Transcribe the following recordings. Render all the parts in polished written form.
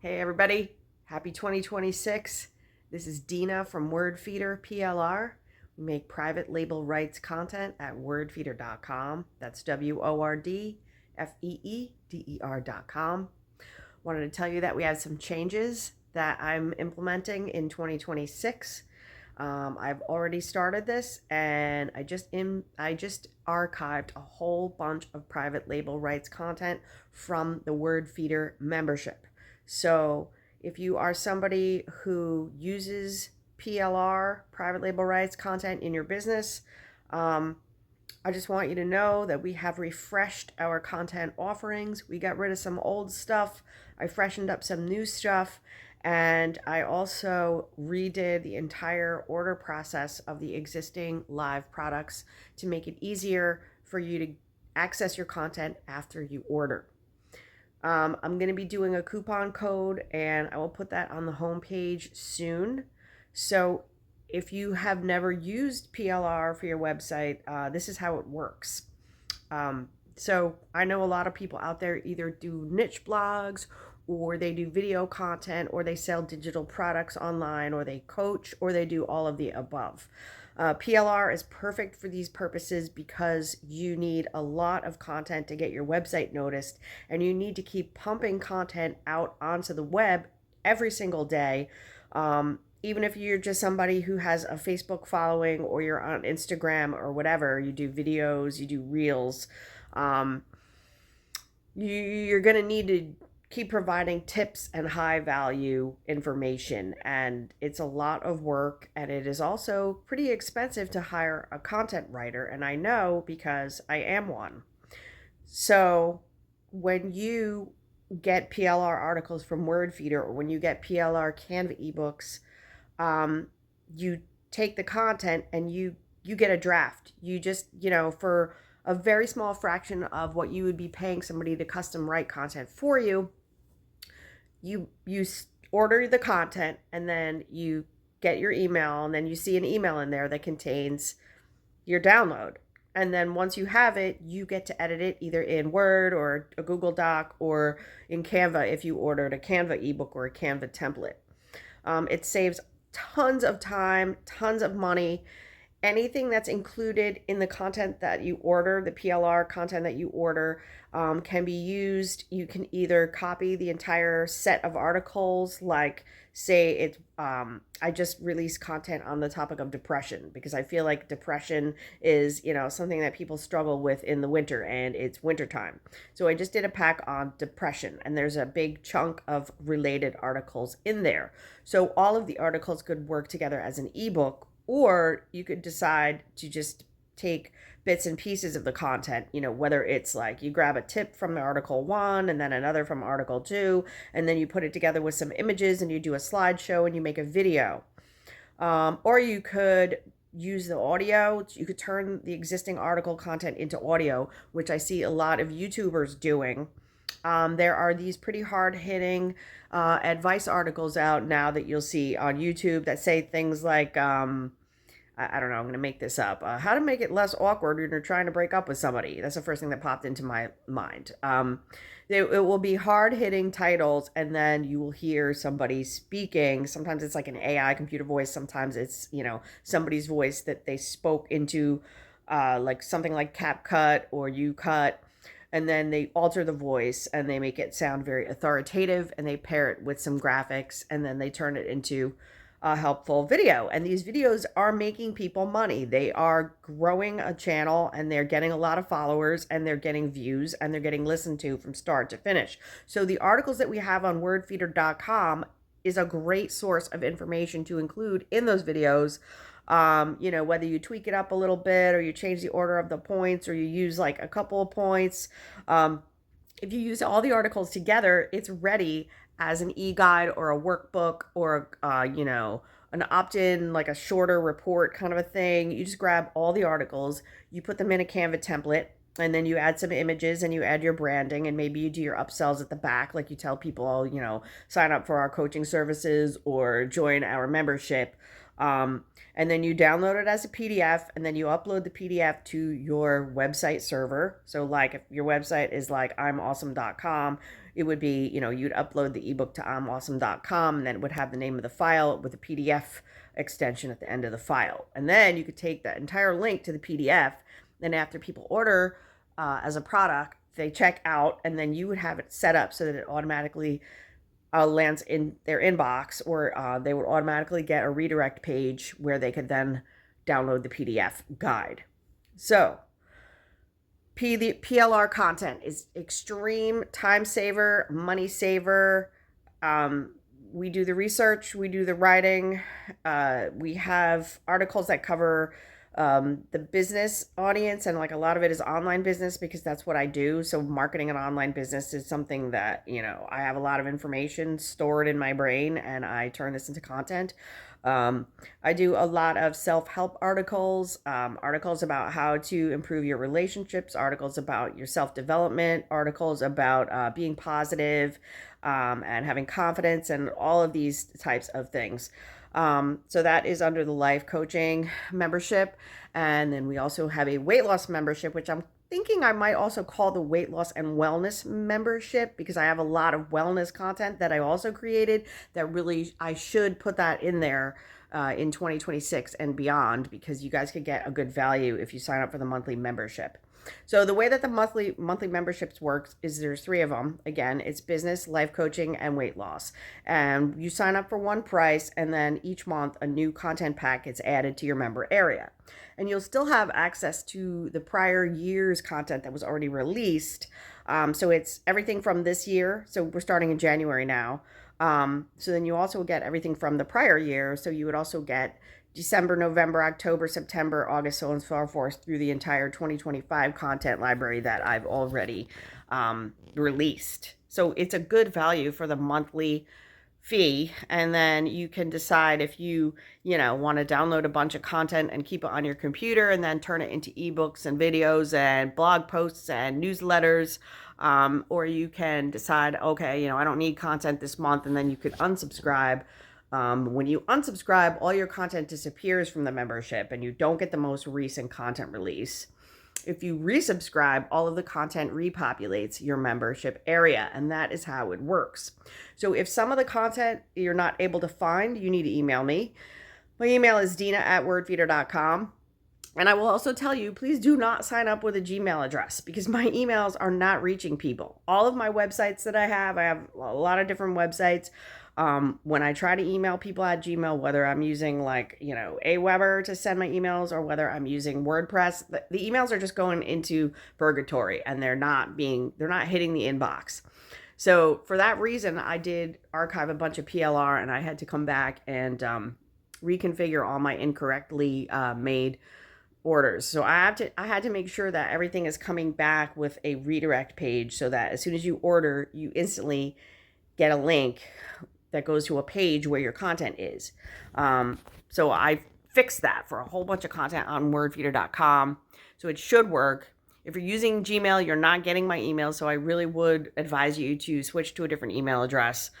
Hey everybody, happy 2026. This is Dina from Wordfeeder PLR. We make private label rights content at wordfeeder.com. That's WORDFEEDER.com. Wanted to tell you that we have some changes that I'm implementing in 2026. I've already started this, and I just archived a whole bunch of private label rights content from the Wordfeeder membership. So if you are somebody who uses PLR, private label rights content in your business, I just want you to know that we have refreshed our content offerings. We got rid of some old stuff. I freshened up some new stuff. And I also redid the entire order process of the existing live products to make it easier for you to access your content after you order. I'm going to be doing a coupon code, and I will put that on the homepage soon. So if you have never used PLR for your website, this is how it works. So I know a lot of people out there either do niche blogs, or they do video content, or they sell digital products online, or they coach, or they do all of the above. PLR is perfect for these purposes because you need a lot of content to get your website noticed, and you need to keep pumping content out onto the web every single day. Even if you're just somebody who has a Facebook following, or you're on Instagram or whatever, you do videos, you do reels, you're going to need to keep providing tips and high value information, and it's a lot of work, and it is also pretty expensive to hire a content writer, and I know because I am one. So when you get PLR articles from Wordfeeder, or when you get PLR Canva ebooks, you take the content and you get a draft. You just, for a very small fraction of what you would be paying somebody to custom write content for you, you order the content, and then you get your email, and then you see an email in there that contains your download. And then once you have it, you get to edit it either in Word or a Google Doc, or in Canva if you ordered a Canva ebook or a Canva template. It saves tons of time, tons of money. Anything that's included in the content that you order, the PLR content that you order, can be used. You can either copy the entire set of articles, like say it's, I just released content on the topic of depression, because I feel like depression is, something that people struggle with in the winter, and it's wintertime. So I just did a pack on depression, and there's a big chunk of related articles in there. So all of the articles could work together as an ebook, or you could decide to just take bits and pieces of the content, whether it's like you grab a tip from article 1 and then another from article 2, and then you put it together with some images and you do a slideshow and you make a video. Or you could use the audio. You could turn the existing article content into audio, which I see a lot of YouTubers doing. There are these pretty hard-hitting advice articles out now that you'll see on YouTube that say things like, I don't know, I'm going to make this up. How to make it less awkward when you're trying to break up with somebody. That's the first thing that popped into my mind. It will be hard-hitting titles, and then you will hear somebody speaking. Sometimes it's like an AI computer voice. Sometimes it's, somebody's voice that they spoke into, like something like CapCut or UCut. And then they alter the voice and they make it sound very authoritative, and they pair it with some graphics, and then they turn it into a helpful video. And these videos are making people money. They are growing a channel, and they're getting a lot of followers, and they're getting views, and they're getting listened to from start to finish. So the articles that we have on wordfeeder.com is a great source of information to include in those videos. Whether you tweak it up a little bit, or you change the order of the points, or you use like a couple of points. If you use all the articles together, it's ready as an e-guide or a workbook, or, an opt-in, like a shorter report kind of a thing. You just grab all the articles, you put them in a Canva template, and then you add some images, and you add your branding, and maybe you do your upsells at the back, like you tell people, sign up for our coaching services or join our membership. And then you download it as a PDF, and then you upload the PDF to your website server. So like if your website is like imawesome.com, it would be, you'd upload the ebook to imawesome.com, and then it would have the name of the file with a PDF extension at the end of the file. And then you could take that entire link to the PDF. Then after people order as a product, they check out, and then you would have it set up so that it automatically lands in their inbox, or they would automatically get a redirect page where they could then download the PDF guide. So the PLR content is extreme time saver, money saver. We do the research, we do the writing. We have articles that cover the business audience, and like a lot of it is online business because that's what I do. So marketing an online business is something that, I have a lot of information stored in my brain, and I turn this into content. I do a lot of self-help articles, articles about how to improve your relationships, articles about your self-development, articles about being positive, and having confidence, and all of these types of things. So that is under the life coaching membership. And then we also have a weight loss membership, which I'm thinking I might also call the weight loss and wellness membership, because I have a lot of wellness content that I also created that really, I should put that in there in 2026 and beyond, because you guys could get a good value if you sign up for the monthly membership. So the way that the monthly memberships works is there's 3 of them. Again, it's business, life coaching, and weight loss. And you sign up for one price, and then each month a new content pack gets added to your member area. And you'll still have access to the prior year's content that was already released. So it's everything from this year. So we're starting in January now. So then you also get everything from the prior year. So you would also get December, November, October, September, August, so on and so forth, through the entire 2025 content library that I've already released. So it's a good value for the monthly fee. And then you can decide if you want to download a bunch of content and keep it on your computer, and then turn it into ebooks and videos and blog posts and newsletters. Or you can decide, okay, I don't need content this month, and then you could unsubscribe. When you unsubscribe, all your content disappears from the membership, and you don't get the most recent content release. If you resubscribe, all of the content repopulates your membership area, and that is how it works. So if some of the content you're not able to find, you need to email me. My email is dina@wordfeeder.com. And I will also tell you, please do not sign up with a Gmail address, because my emails are not reaching people. All of my websites that I have a lot of different websites. When I try to email people at Gmail, whether I'm using like, Aweber to send my emails, or whether I'm using WordPress, the emails are just going into purgatory, and they're not hitting the inbox. So for that reason, I did archive a bunch of PLR, and I had to come back and reconfigure all my incorrectly made orders. So I had to make sure that everything is coming back with a redirect page, so that as soon as you order, you instantly get a link that goes to a page where your content is. So I fixed that for a whole bunch of content on wordfeeder.com. So it should work. If you're using Gmail, you're not getting my email, so I really would advise you to switch to a different email address.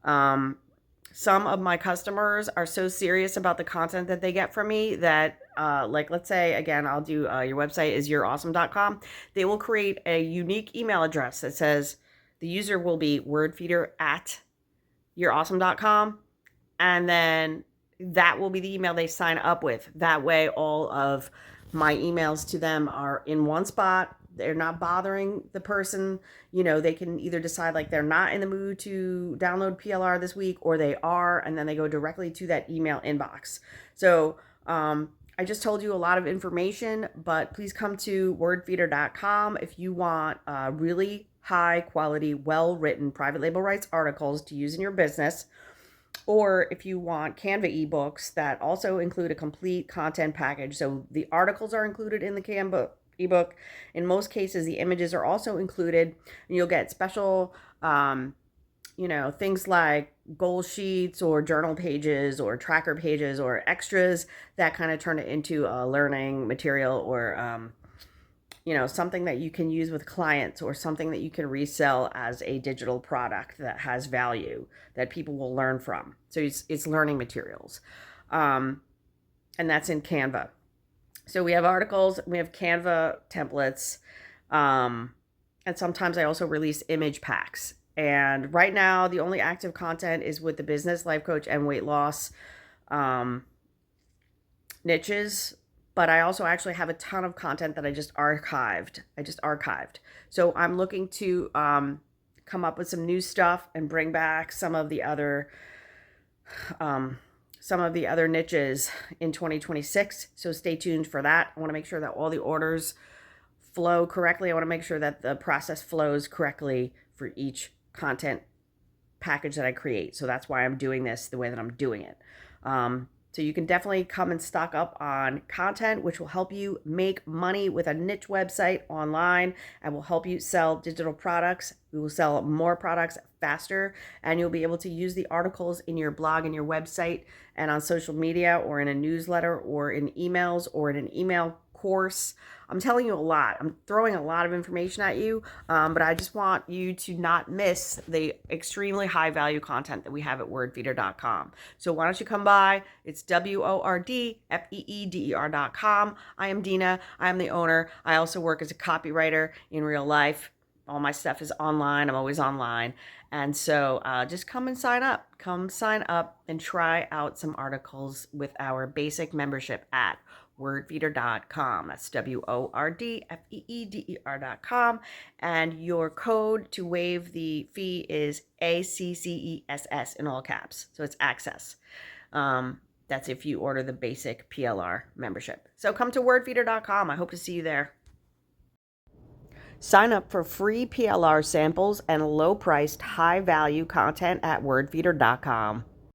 Some of my customers are so serious about the content that they get from me that, like, let's say, again, I'll do your website is yourawesome.com. They will create a unique email address that says the user will be wordfeeder@yourawesome.com. And then that will be the email they sign up with. That way, all of my emails to them are in one spot. They're not bothering the person. They can either decide like they're not in the mood to download PLR this week, or they are, and then they go directly to that email inbox. So I just told you a lot of information, but please come to wordfeeder.com if you want really high quality, well-written private label rights articles to use in your business. Or if you want Canva ebooks that also include a complete content package. So the articles are included in the Canva ebook. In most cases, the images are also included, and you'll get special, things like goal sheets or journal pages or tracker pages or extras that kind of turn it into a learning material, or, something that you can use with clients, or something that you can resell as a digital product that has value that people will learn from. So it's learning materials. and that's in Canva. So we have articles, we have Canva templates, and sometimes I also release image packs. And right now, the only active content is with the business, life coach, and weight loss um, niches. But I also actually have a ton of content that I just archived. So I'm looking to come up with some new stuff and bring back um, some of the other niches in 2026. So stay tuned for that. I want to make sure that all the orders flow correctly. I want to make sure that the process flows correctly for each content package that I create. So that's why I'm doing this the way that I'm doing it. So you can definitely come and stock up on content, which will help you make money with a niche website online and will help you sell digital products. We will sell more products faster, and you'll be able to use the articles in your blog and your website and on social media or in a newsletter or in emails or in an email course. I'm telling you a lot. I'm throwing a lot of information at you, but I just want you to not miss the extremely high value content that we have at wordfeeder.com. So why don't you come by? It's WORDFEEDER.com. I am Dina. I am the owner. I also work as a copywriter in real life. All my stuff is online. I'm always online. And so just come and sign up. Come sign up and try out some articles with our basic membership at wordfeeder.com. That's WORDFEEDER.com. And your code to waive the fee is ACCESS in all caps. So it's access. That's if you order the basic PLR membership. So come to wordfeeder.com. I hope to see you there. Sign up for free PLR samples and low-priced, high-value content at wordfeeder.com.